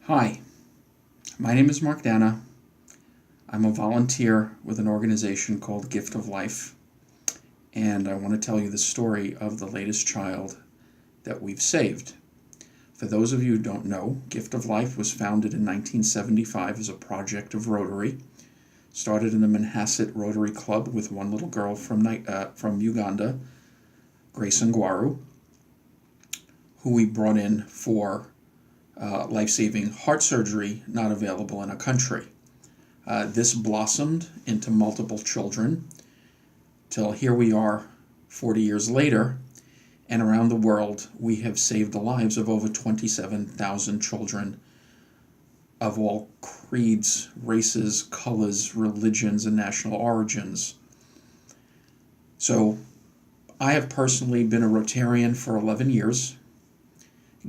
Hi, my name is Mark Dana. I'm a volunteer with an organization called Gift of Life, and I want to tell you the story of the latest child that we've saved. For those of you who don't know, Gift of Life was founded in 1975 as a project of Rotary. Started in the Manhasset Rotary Club with one little girl from Uganda, Grace Ngwaru, who we brought in for life-saving heart surgery not available in a country. This blossomed into multiple children till here we are 40 years later, and around the world we have saved the lives of over 27,000 children of all creeds, races, colors, religions, and national origins. So I have personally been a Rotarian for 11 years.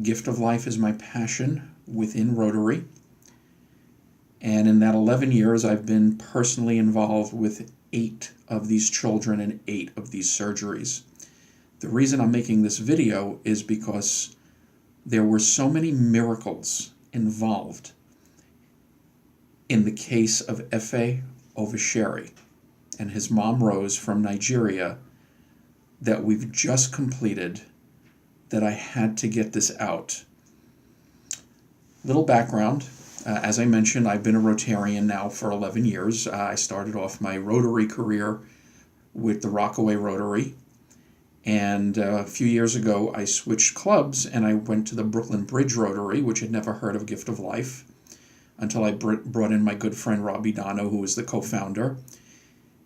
Gift of Life is my passion within Rotary. And in that 11 years, I've been personally involved with 8 of these children and 8 of these surgeries. The reason I'm making this video is because there were so many miracles involved in the case of Efe Ovesheri and his mom Rose from Nigeria that we've just completed that I had to get this out. Little background. As I mentioned, I've been a Rotarian now for 11 years. I started off my Rotary career with the Rockaway Rotary. And a few years ago, I switched clubs and I went to the Brooklyn Bridge Rotary, which had never heard of Gift of Life, until I brought in my good friend Robbie Dono, who is the co-founder.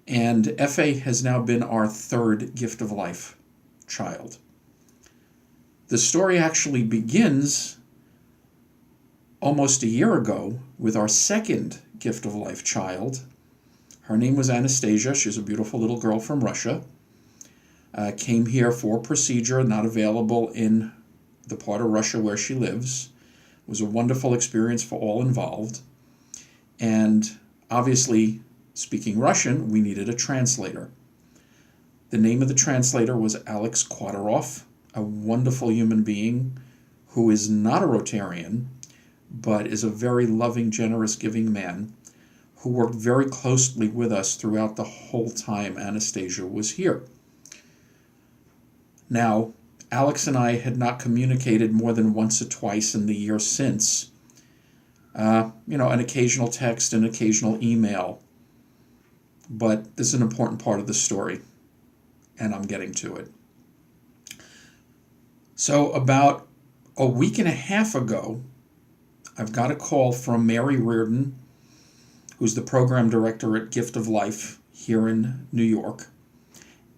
And Efe has now been our 3rd Gift of Life child. The story actually begins almost a year ago with our 2nd Gift of Life child. Her name was Anastasia. She's a beautiful little girl from Russia. Came here for procedure, not available in the part of Russia where she lives. It was a wonderful experience for all involved. And obviously, speaking Russian, we needed a translator. The name of the translator was Alex Quadarov, a wonderful human being who is not a Rotarian, but is a very loving, generous, giving man who worked very closely with us throughout the whole time Anastasia was here. Now, Alex and I had not communicated more than once or twice in the year since. An occasional text, an occasional email. But this is an important part of the story, and I'm getting to it. So about a week and a half ago, I've got a call from Mary Reardon, who's the program director at Gift of Life here in New York,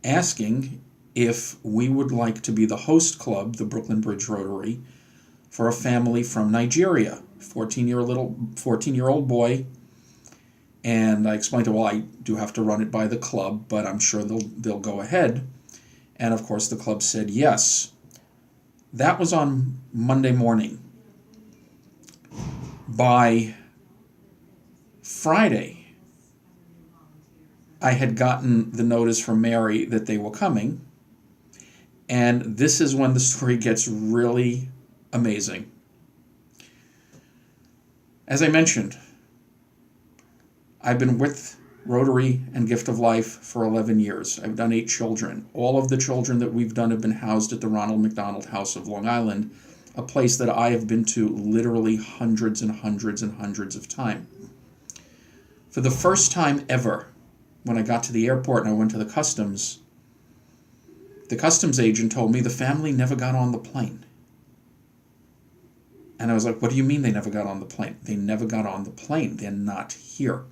asking if we would like to be the host club, the Brooklyn Bridge Rotary, for a family from Nigeria, 14-year-old boy. And I explained to her, well, I do have to run it by the club, but I'm sure they'll go ahead. And of course the club said yes. That was on Monday morning. By Friday, I had gotten the notice from Mary that they were coming. And this is when the story gets really amazing. As I mentioned, I've been with Rotary and Gift of Life for 11 years. I've done 8 children. All of the children that we've done have been housed at the Ronald McDonald House of Long Island, a place that I have been to literally hundreds and hundreds and hundreds of times. For the first time ever, when I got to the airport and I went to the customs agent told me the family never got on the plane. And I was like, what do you mean they never got on the plane? They never got on the plane. They're not here.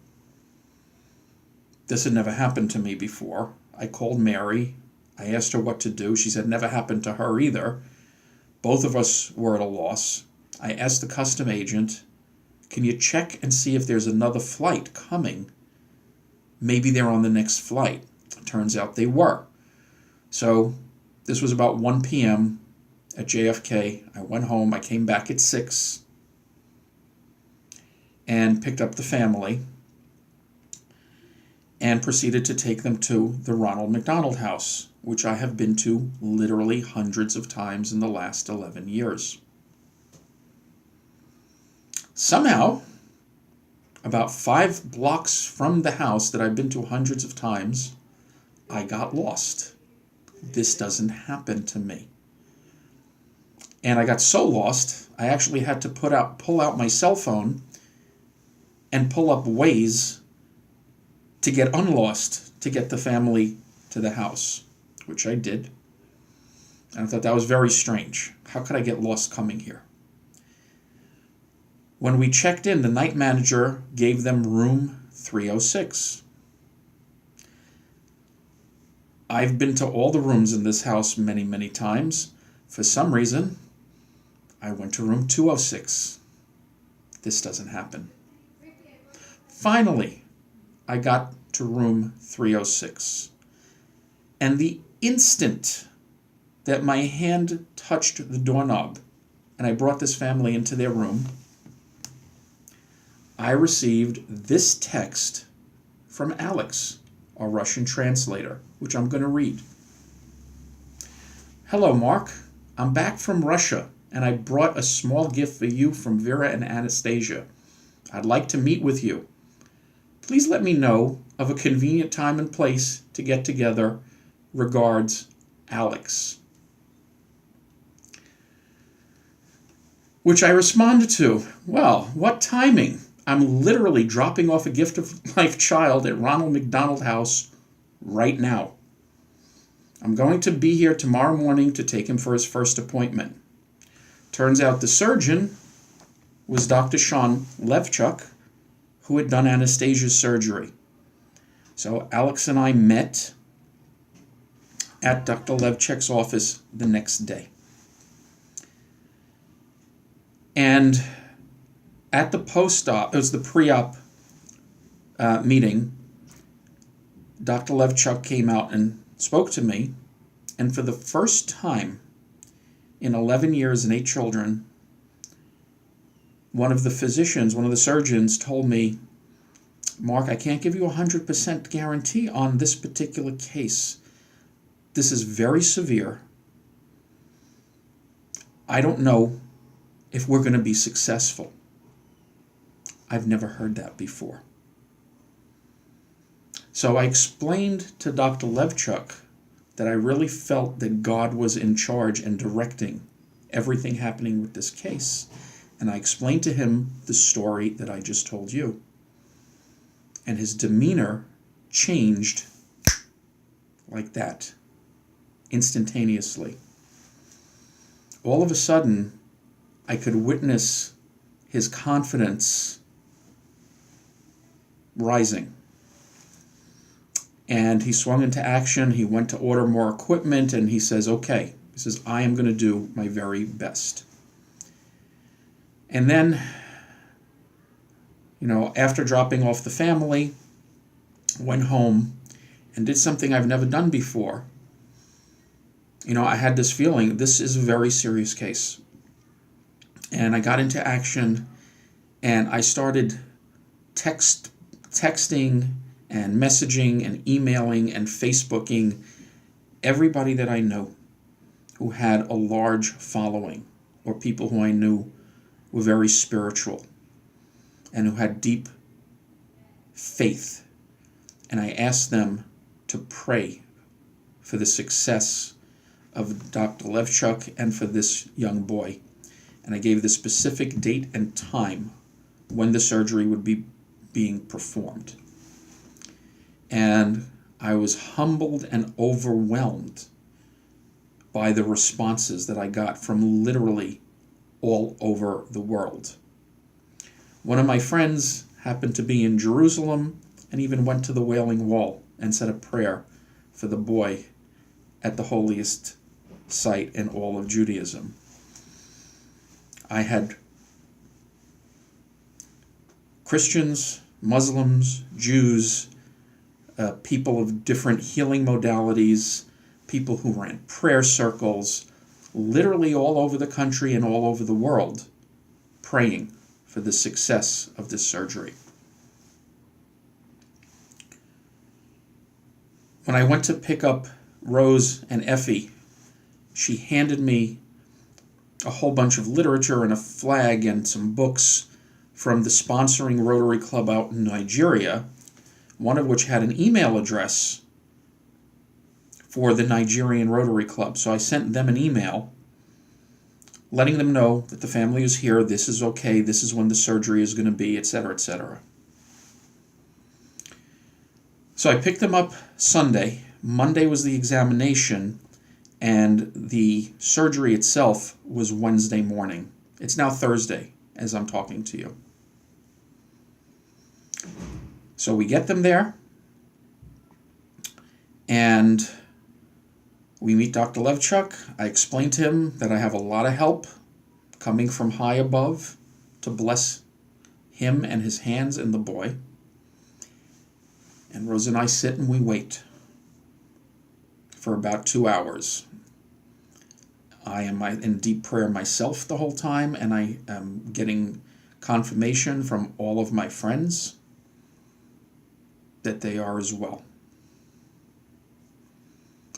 This had never happened to me before. I called Mary. I asked her what to do. She said never happened to her either. Both of us were at a loss. I asked the custom agent, can you check and see if there's another flight coming? Maybe they're on the next flight. It turns out they were. So this was about 1 p.m. at JFK. I went home. I came back at 6 and picked up the family and proceeded to take them to the Ronald McDonald House, which I have been to literally hundreds of times in the last 11 years. Somehow, about 5 blocks from the house that I've been to hundreds of times, I got lost. This doesn't happen to me. And I got so lost, I actually had to pull out my cell phone and pull up Waze to get unlost, to get the family to the house, which I did. And I thought that was very strange. How could I get lost coming here? When we checked in, the night manager gave them room 306. I've been to all the rooms in this house many, many times. For some reason, I went to room 206. This doesn't happen. Finally, I got to room 306. And the instant that my hand touched the doorknob and I brought this family into their room, I received this text from Alex, our Russian translator, which I'm going to read. Hello, Mark. I'm back from Russia, and I brought a small gift for you from Vera and Anastasia. I'd like to meet with you. Please let me know of a convenient time and place to get together. Regards, Alex. Which I responded to, well, what timing? I'm literally dropping off a gift of life child at Ronald McDonald House right now. I'm going to be here tomorrow morning to take him for his first appointment. Turns out the surgeon was Dr. Sean Levchuk, who had done Anastasia's surgery. So Alex and I met at Dr. Levchuk's office the next day. And at the post-op, it was the pre-op meeting, Dr. Levchuk came out and spoke to me, and for the first time in 11 years and 8 children, one of the physicians, one of the surgeons told me, Mark, I can't give you 100% guarantee on this particular case. This is very severe. I don't know if we're going to be successful. I've never heard that before. So I explained to Dr. Levchuk that I really felt that God was in charge and directing everything happening with this case. And I explained to him the story that I just told you. And his demeanor changed like that, instantaneously. All of a sudden, I could witness his confidence rising. And he swung into action. He went to order more equipment, and he says, okay, he says, I am going to do my very best. And then, after dropping off the family, went home and did something I've never done before. I had this feeling, this is a very serious case. And I got into action, and I started texting and messaging and emailing and Facebooking everybody that I know who had a large following, or people who I knew were very spiritual and who had deep faith. And I asked them to pray for the success of Dr. Levchuk and for this young boy. And I gave the specific date and time when the surgery would be being performed. And I was humbled and overwhelmed by the responses that I got from literally all over the world. One of my friends happened to be in Jerusalem and even went to the Wailing Wall and said a prayer for the boy at the holiest site in all of Judaism. I had Christians, Muslims, Jews, people of different healing modalities, people who ran prayer circles, literally all over the country and all over the world, praying for the success of this surgery. When I went to pick up Rose and Effie, she handed me a whole bunch of literature and a flag and some books from the sponsoring Rotary Club out in Nigeria, one of which had an email address for the Nigerian Rotary Club. So I sent them an email letting them know that the family is here, this is okay, this is when the surgery is going to be, etc., etc. So I picked them up Sunday. Monday was the examination, and the surgery itself was Wednesday morning. It's now Thursday as I'm talking to you. So we get them there, and we meet Dr. Levchuk. I explain to him that I have a lot of help coming from high above to bless him and his hands and the boy. And Rose and I sit and we wait for about 2 hours. I am in deep prayer myself the whole time, and I am getting confirmation from all of my friends that they are as well.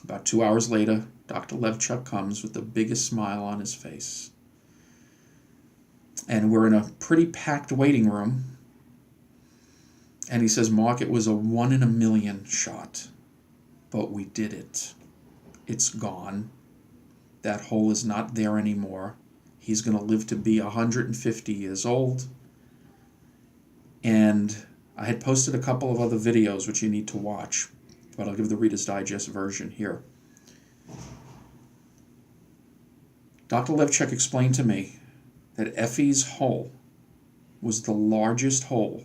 About 2 hours later, Dr. Levchuk comes with the biggest smile on his face. And we're in a pretty packed waiting room. And he says, Mark, it was a 1 in a million shot, but we did it. It's gone. That hole is not there anymore. He's going to live to be 150 years old. And I had posted a couple of other videos which you need to watch, but I'll give the Reader's Digest version here. Dr. Levchuk explained to me that Effie's hole was the largest hole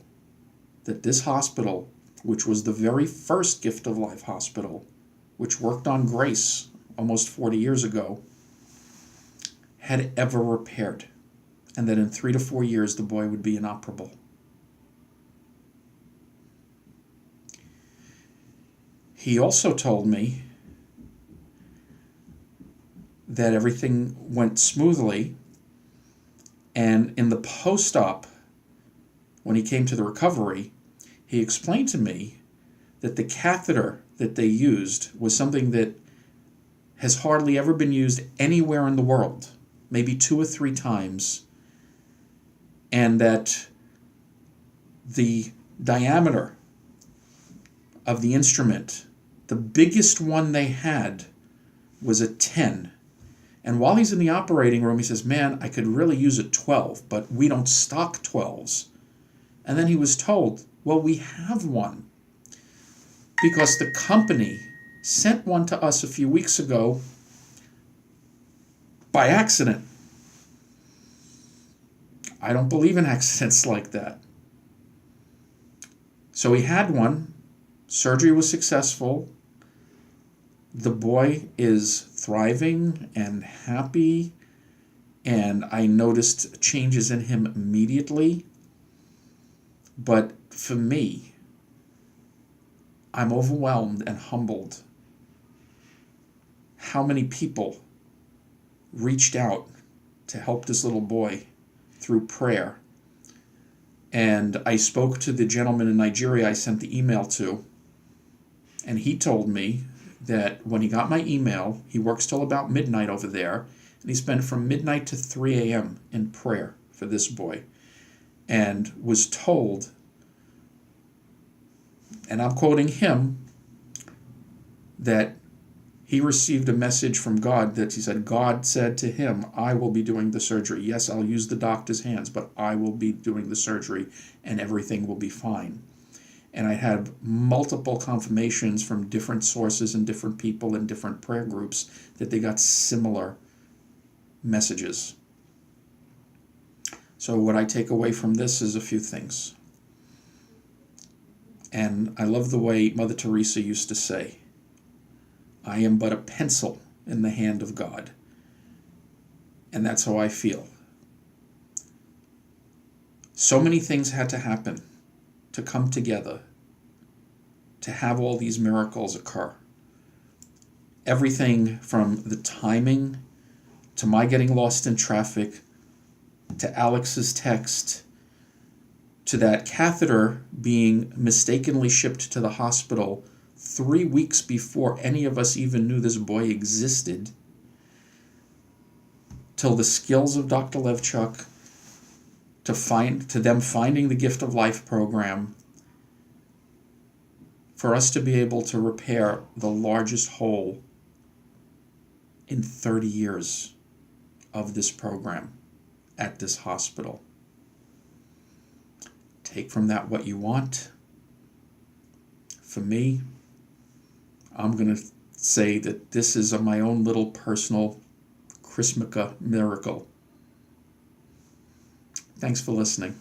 that this hospital, which was the very first Gift of Life hospital, which worked on Grace almost 40 years ago, had ever repaired, and that in 3 to 4 years the boy would be inoperable. He also told me that everything went smoothly, and in the post-op, when he came to the recovery, he explained to me that the catheter that they used was something that has hardly ever been used anywhere in the world, maybe 2 or 3 times, and that the diameter of the instrument, the biggest one they had, was a 10. And while he's in the operating room, he says, man, I could really use a 12, but we don't stock 12s. And then he was told, well, we have one, because the company sent one to us a few weeks ago by accident. I don't believe in accidents like that. So he had one. Surgery was successful. The boy is thriving and happy, and I noticed changes in him immediately. But for me, I'm overwhelmed and humbled how many people reached out to help this little boy through prayer. And I spoke to the gentleman in Nigeria I sent the email to, and he told me that when he got my email, he works till about midnight over there, and he spent from midnight to 3 a.m. in prayer for this boy, and was told, and I'm quoting him, that he received a message from God that he said, God said to him, I will be doing the surgery. Yes, I'll use the doctor's hands, but I will be doing the surgery and everything will be fine. And I had multiple confirmations from different sources and different people in different prayer groups that they got similar messages. So what I take away from this is a few things. And I love the way Mother Teresa used to say, I am but a pencil in the hand of God. And that's how I feel. So many things had to happen to come together to have all these miracles occur. Everything from the timing to my getting lost in traffic to Alex's text to that catheter being mistakenly shipped to the hospital 3 weeks before any of us even knew this boy existed, till the skills of Dr. Levchuk, to them finding the Gift of Life program, for us to be able to repair the largest hole in 30 years of this program at this hospital. Take from that what you want. For me, I'm going to say that this is my own little personal Chrismukkah miracle. Thanks for listening.